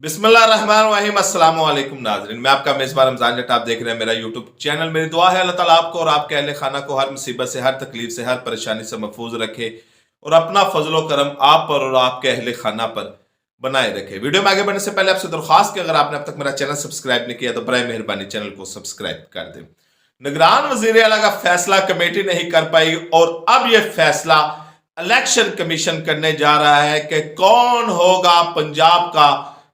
बिस्मिल्लाहिर्रहमानिर्रहीम। अस्सलाम वालेकुम नाज़रीन, मैं आपका मेज़बान रमज़ान जट। आप देख रहे हैं मेरा यूट्यूब चैनल। मेरी दुआ है अल्लाह ताला आपको और आपके अहले खाना को हर मुसीबत से, हर तकलीफ से, हर परेशानी से महफूज रखे और अपना फजलो करम आप पर और आपके अहले खाना पर बनाए रखे। वीडियो में आगे बढ़ने से पहले आपसे दरख्वास्त कि अगर आपने अब तक मेरा चैनल सब्सक्राइब नहीं किया तो बराए मेहरबानी चैनल को सब्सक्राइब कर दें। निगरान वज़ीर आला का फैसला कमेटी नहीं कर पाई और अब यह फैसला इलेक्शन कमीशन करने जा रहा है कि कौन होगा पंजाब का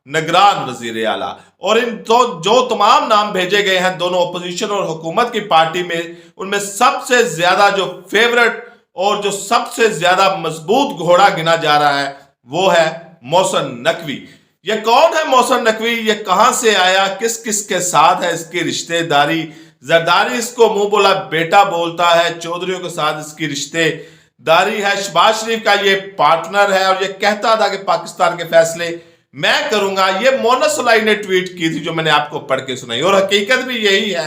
निगरान वजीर आला। और इन जो तमाम नाम भेजे गए हैं दोनों अपोजिशन और हुकूमत की पार्टी में, उनमें सबसे ज्यादा जो फेवरेट और जो सबसे ज्यादा मजबूत घोड़ा गिना जा रहा है वो है मोहसिन नकवी। ये कौन है मोहसिन नकवी? ये कहां से आया, किस किस के साथ है इसकी रिश्तेदारी? जरदारी इसको मुंह बोला बेटा बोलता है, चौधरियों के साथ इसकी रिश्तेदारी है, शहबाज शरीफ का ये पार्टनर है और ये कहता था कि पाकिस्तान के फैसले मैं करूंगा। ये मोनस सुलाई ने ट्वीट की थी जो मैंने आपको पढ़ के सुनाई, और हकीकत भी यही है।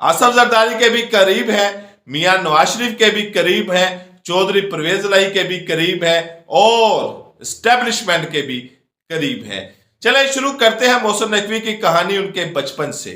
आसफ जरदारी के भी करीब है, मियां नवाज शरीफ के भी करीब है, चौधरी परवेज इलाही के भी करीब है और एस्टेब्लिशमेंट के भी करीब है। चले शुरू करते हैं मोहसिन नकवी की कहानी उनके बचपन से।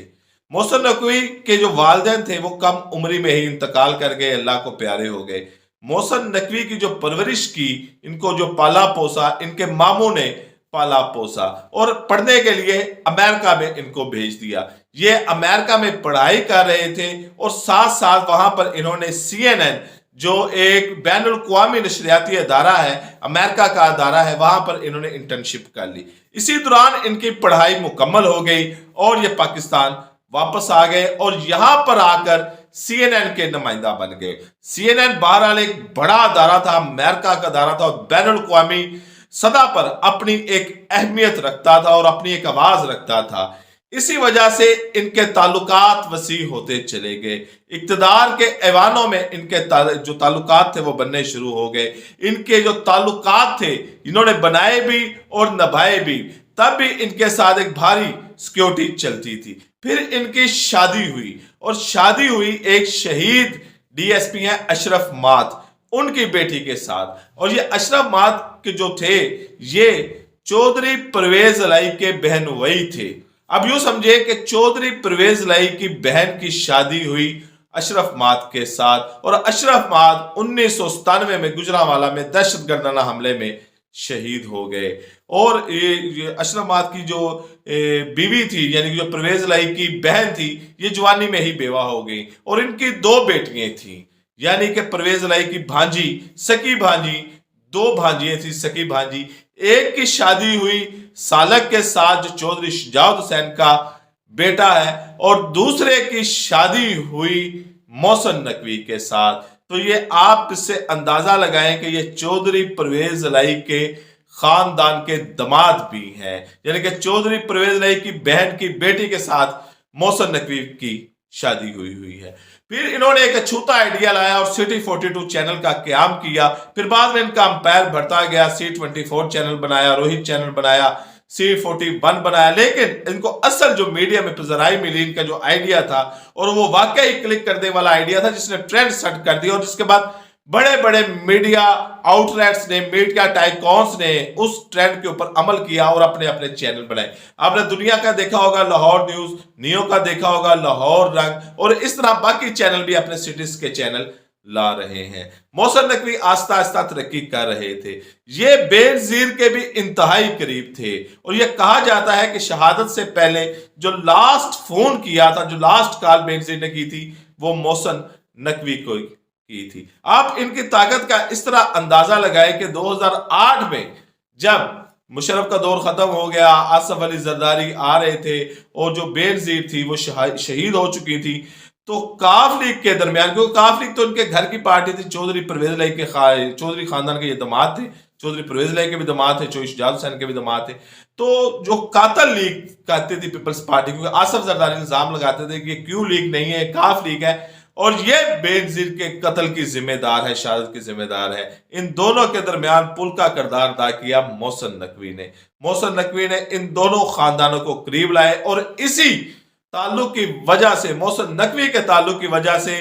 मोहसिन नकवी के जो वालिदैन थे वो कम उम्री में ही इंतकाल कर गए, अल्लाह को प्यारे हो गए। मोहसिन नकवी की जो परवरिश की, इनको जो पाला पोसा, इनके मामू ने पाला पोसा और पढ़ने के लिए अमेरिका में इनको भेज दिया। ये अमेरिका में पढ़ाई कर रहे थे और साथ साथ वहां पर इन्होंने CNN, जो एक बैन अल-अक़वामी नशरियाती अदारा है, अमेरिका का अदारा है, वहां पर इन्होंने इंटर्नशिप कर ली। इसी दौरान इनकी पढ़ाई मुकम्मल हो गई और ये पाकिस्तान वापस आ गए और यहां पर आकर CNN के नुमाइंदा बन गए। CNN बहरहाल एक बड़ा अदारा था, अमेरिका का अदारा था और बैन अल-अक़वामी सदा पर अपनी एक अहमियत रखता था और अपनी एक आवाज रखता था। इसी वजह से इनके ताल्लुकात वसी होते चले गए। इक्तदार के ऐवानों में इनके जो ताल्लुकात थे वो बनने शुरू हो गए। इनके जो ताल्लुकात थे इन्होंने बनाए भी और निभाए भी। तब भी इनके साथ एक भारी सिक्योरिटी चलती थी। फिर इनकी शादी हुई और शादी हुई एक शहीद DSP हैं अशरफ मात, उनकी बेटी के साथ। और ये अशरफ मात के जो थे ये चौधरी परवेज इलाही के बहनोई थे। अब यूं समझे कि चौधरी परवेज इलाही की बहन की शादी हुई अशरफ मात के साथ और अशरफ मात 1997 में गुजरांवाला में दहशतगर्दाना हमले में शहीद हो गए। और ये अशरफ मात की जो बीवी थी, यानी जो परवेज इलाही की बहन थी, ये जवानी में ही बेवा हो गई। और इनकी दो बेटियां थी, यानी कि परवेज इलाही की भांजी, सकी भांजी, दो भांजियां थी सकी भांजी। एक की शादी हुई सालक के साथ जो चौधरी शुजाउत हुसैन का बेटा है और दूसरे की शादी हुई मोहसिन नकवी के साथ। तो ये आप इससे अंदाजा लगाएं कि ये चौधरी परवेज इलाही के खानदान के दामाद भी हैं, यानी कि चौधरी परवेज इलाही की बहन की बेटी के साथ मोहसिन नकवी की शादी हुई है। फिर इन्होंने एक अछूता आइडिया लाया और सिटी 42 चैनल का क्याम किया। फिर बाद में इनका अंपायर बढ़ता गया, C24 चैनल बनाया, रोहित चैनल बनाया, C41 बनाया। लेकिन इनको असल जो मीडिया में पजराई मिली, इनका जो आइडिया था, और वो वाकई क्लिक करने वाला आइडिया था जिसने ट्रेंड सेट कर दिया और जिसके बाद बड़े बड़े मीडिया आउटलेट्स ने, मीडिया टाइकॉन्स ने उस ट्रेंड के ऊपर अमल किया और अपने अपने चैनल बनाए। आपने दुनिया का देखा होगा लाहौर न्यूज, नियो का देखा होगा लाहौर रंग, और इस तरह बाकी चैनल भी अपने सिटीज के चैनल ला रहे हैं। मोहसिन नकवी आस्ता आस्ता तरक्की कर रहे थे। ये बेनजीर के भी इंतहाई करीब थे और यह कहा जाता है कि शहादत से पहले जो लास्ट फोन किया था, जो लास्ट कॉल बेनजीर ने की थी, वो मोहसिन नकवी को की थी। आप इनकी ताकत का इस तरह अंदाजा लगाएं कि 2008 में जब मुशर्रफ का दौर खत्म हो गया, आसफ अली जरदारी आ रहे थे और जो बेनजीर थी वो शहीद हो चुकी थी, तो काफ लीग के दरमियान, क्योंकि काफ लीग तो उनके घर की पार्टी थी, चौधरी परवेज इलाही के चौधरी खानदान के ये दामाद थे, चौधरी परवेज इलाही के भी दामाद थे, चौधरी शुजाउत हुसैन के भी दामाद थे। तो जो कातल लीग कहते थे पीपल्स पार्टी, क्योंकि आसफ जरदारी इल्जाम लगाते थे कि क्यू लीग नहीं है, काफ लीग है और ये बेनजीर के कत्ल की जिम्मेदार है, शहादत की जिम्मेदार है। इन दोनों के दरमियान पुल का किरदार अदा किया मोहसिन नकवी ने। मोहसिन नकवी ने इन दोनों खानदानों को करीब लाए और इसी ताल्लुक की वजह से, मोहसिन नकवी के ताल्लुक की वजह से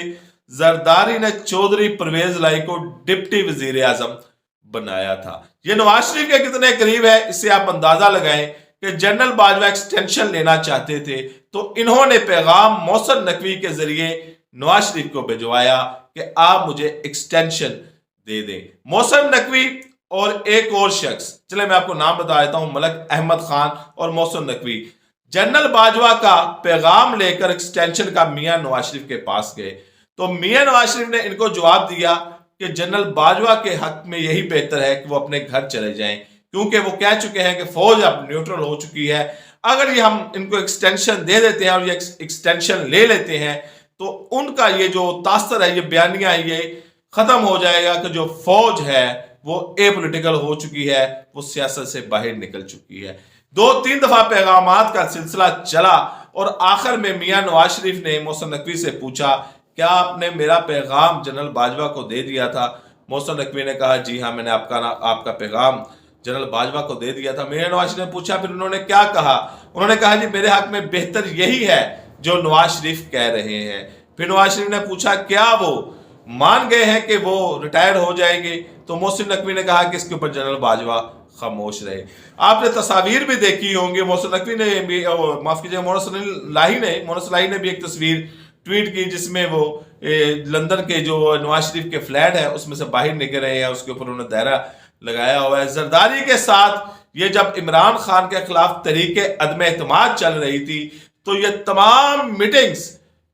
जरदारी ने चौधरी परवेज इलाही को डिप्टी वजीर आजम बनाया था। ये नवाज शरीफ के कितने करीब है इससे आप अंदाजा लगाएं کہ जनरल बाजवा एक्सटेंशन लेना चाहते थे, तो इन्होंने पैगाम मोहसिन नकवी के जरिए नवाज शरीफ को भिजवाया कि आप मुझे एक्सटेंशन दे दें। मोहसिन नकवी और एक और शख्स, चले मैं आपको नाम बता देता हूं, मलक अहमद खान और मोहसिन नकवी, जनरल बाजवा का पैगाम लेकर एक्सटेंशन का मियां नवाज शरीफ के पास गए। तो मियां नवाज शरीफ ने इनको जवाब दिया कि जनरल बाजवा के हक में यही बेहतर है कि वो अपने घर चले जाएं, क्योंकि वो कह चुके हैं कि फौज अब न्यूट्रल हो चुकी है। अगर ये हम इनको एक्सटेंशन दे देते हैं और ये एक्सटेंशन ले लेते हैं तो उनका ये जो तासर है, ये बयानिया है, ये खत्म हो जाएगा कि जो फौज है वो एपॉलिटिकल हो चुकी है, वो सियासत से बाहर निकल चुकी है। 2-3 दफा पैगामात का सिलसिला चला और आखिर में मियां नवाज शरीफ ने मोहसिन नकवी से पूछा, क्या आपने मेरा पैगाम जनरल बाजवा को दे दिया था? मोहसिन नकवी ने कहा, जी हाँ, मैंने आपका पैगाम जनरल बाजवा को दे दिया था। मियां नवाज शरीफ ने पूछा, फिर उन्होंने क्या कहा? उन्होंने कहा, जी मेरे हक में बेहतर यही है जो नवाज शरीफ कह रहे हैं। फिर नवाज शरीफ ने पूछा, क्या वो मान गए हैं कि वो रिटायर्ड हो जाएंगे? तो मोहसिन नकवी ने कहा कि इसके ऊपर जनरल बाजवा खामोश रहे। आपने तस्वीर भी देखी होंगी, मोहसिन नकवी ने भी, माफ कीजिएगा, मोहसिन लाही ने भी एक तस्वीर ट्वीट की जिसमें वो लंदन के जो नवाज शरीफ के फ्लैट है उसमें से बाहर निकल रहे हैं, उसके ऊपर उन्होंने दायरा लगाया हुआ है। जरदारी के साथ ये जब इमरान खान के खिलाफ तहरीके अदम एतमाद चल रही थी तो ये तमाम मीटिंग्स,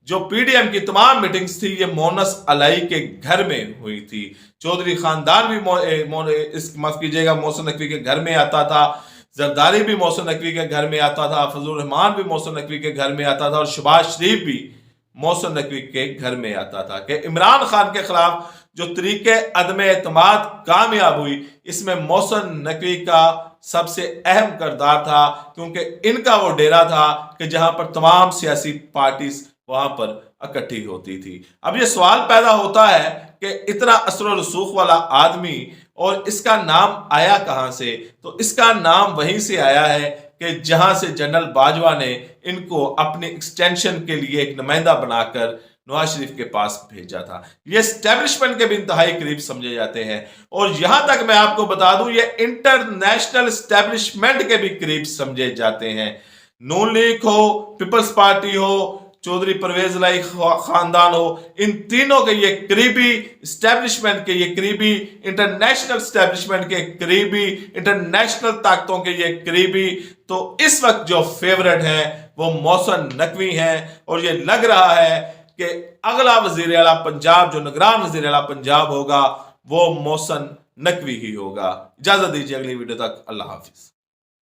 जो पीडीएम की तमाम मीटिंग्स थी, ये मोनस अलाई के घर में हुई थी। चौधरी खानदान भी माफ कीजिएगा मोहसिन नकवी के घर में आता था, जरदारी भी मोहसिन नकवी के घर में आता था, फजलुर रहमान भी मोहसिन नकवी के घर में आता था और शहबाज शरीफ भी मोहसिन नकवी के घर में आता था। कि इमरान खान के खिलाफ जो तरीके अदम एतमाद कामयाब हुई, इसमें मोहसिन नकवी का सबसे अहम किरदार था, क्योंकि इनका वो डेरा था कि जहां पर तमाम सियासी पार्टीज वहां पर इकट्ठी होती थी। अब ये सवाल पैदा होता है कि इतना असर और रसूख वाला आदमी, और इसका नाम आया कहां से? तो इसका नाम वहीं से आया है कि जहां से जनरल बाजवा ने इनको अपने एक्सटेंशन के लिए एक नुमाइंदा बनाकर नवाज शरीफ के पास भेजा था। ये एस्टेब्लिशमेंट के भी इंतहाई करीब समझे जाते हैं, और यहां तक मैं आपको बता दूं ये इंटरनेशनल एस्टेब्लिशमेंट के भी करीब समझे जाते हैं। नून लीग हो, पीपल्स पार्टी हो, चौधरी परवेज लाई खानदान हो, इन तीनों के ये करीबी एस्टेब्लिशमेंट के, ये करीबी इंटरनेशनल एस्टेब्लिशमेंट के करीबी, इंटरनेशनल ताकतों के ये करीबी, तो इस वक्त जो फेवरेट हैं वो मोहसिन नकवी हैं। और ये लग रहा है कि अगला वजीर आला पंजाब, जो निगरान वजीर आला पंजाब होगा, वो मोहसिन नकवी ही होगा। इजाजत दीजिए, अगली वीडियो तक, अल्लाह हाफिज।